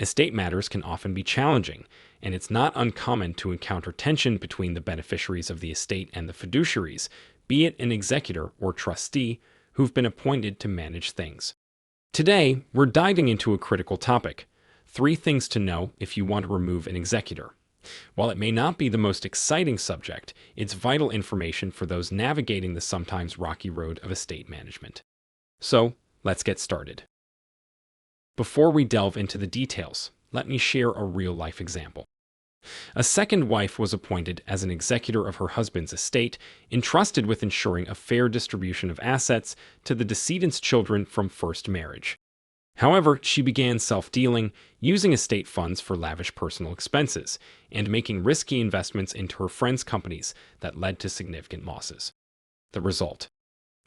Estate matters can often be challenging, and it's not uncommon to encounter tension between the beneficiaries of the estate and the fiduciaries, be it an executor or trustee, who've been appointed to manage things. Today, we're diving into a critical topic: 3 things to know if you want to remove an executor. While it may not be the most exciting subject, it's vital information for those navigating the sometimes rocky road of estate management. So, let's get started. Before we delve into the details, let me share a real-life example. A second wife was appointed as an executor of her husband's estate, entrusted with ensuring a fair distribution of assets to the decedent's children from first marriage. However, she began self-dealing, using estate funds for lavish personal expenses, and making risky investments into her friends' companies that led to significant losses. The result: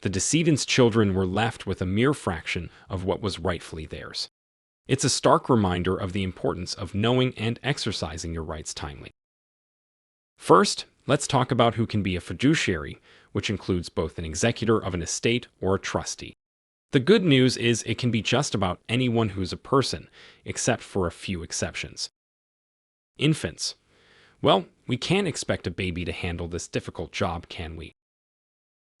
the decedent's children were left with a mere fraction of what was rightfully theirs. It's a stark reminder of the importance of knowing and exercising your rights timely. First, let's talk about who can be a fiduciary, which includes both an executor of an estate or a trustee. The good news is it can be just about anyone who's a person, except for a few exceptions. Infants. Well, we can't expect a baby to handle this difficult job, can we?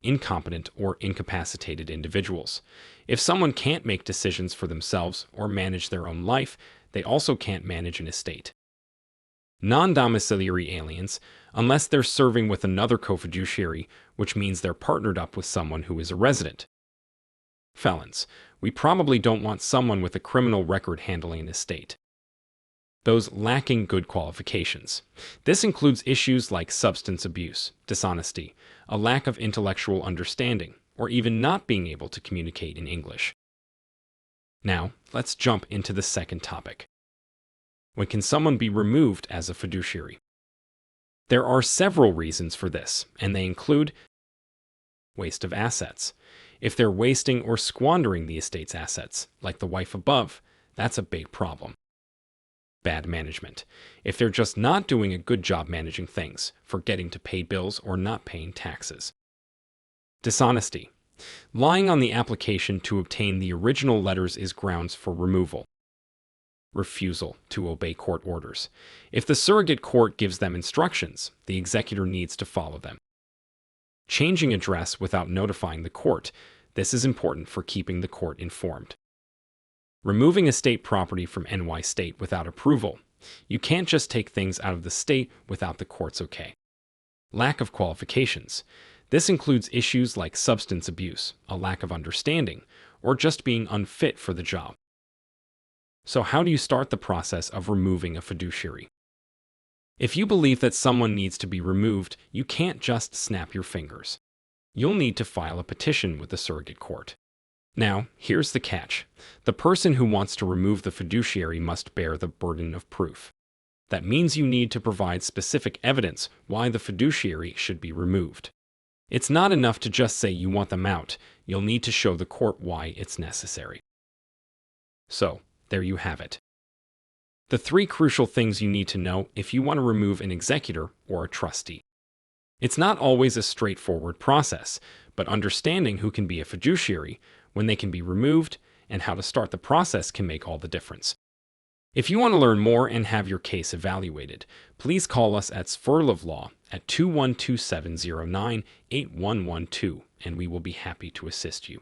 Incompetent or incapacitated individuals. If someone can't make decisions for themselves or manage their own life, they also can't manage an estate. Non-domiciliary aliens, unless they're serving with another co-fiduciary, which means they're partnered up with someone who is a resident. Felons. We probably don't want someone with a criminal record handling an estate. Those lacking good qualifications. This includes issues like substance abuse, dishonesty, a lack of intellectual understanding, or even not being able to communicate in English. Now, let's jump into the second topic. When can someone be removed as a fiduciary? There are several reasons for this, and they include waste of assets. If they're wasting or squandering the estate's assets, like the wife above, that's a big problem. Bad management. If they're just not doing a good job managing things, forgetting to pay bills or not paying taxes. Dishonesty. Lying on the application to obtain the original letters is grounds for removal. Refusal to obey court orders. If the surrogate court gives them instructions, the executor needs to follow them. Changing address without notifying the court. This is important for keeping the court informed. Removing estate property from NY state without approval. You can't just take things out of the state without the court's okay. Lack of qualifications. This includes issues like substance abuse, a lack of understanding, or just being unfit for the job. So how do you start the process of removing a fiduciary? If you believe that someone needs to be removed, you can't just snap your fingers. You'll need to file a petition with the surrogate court. Now, here's the catch. The person who wants to remove the fiduciary must bear the burden of proof. That means you need to provide specific evidence why the fiduciary should be removed. It's not enough to just say you want them out. You'll need to show the court why it's necessary. So, there you have it. The 3 crucial things you need to know if you want to remove an executor or a trustee. It's not always a straightforward process, but understanding who can be a fiduciary, when they can be removed, and how to start the process can make all the difference. If you want to learn more and have your case evaluated, please call us at Sferl of Law at 212-709-8112, and we will be happy to assist you.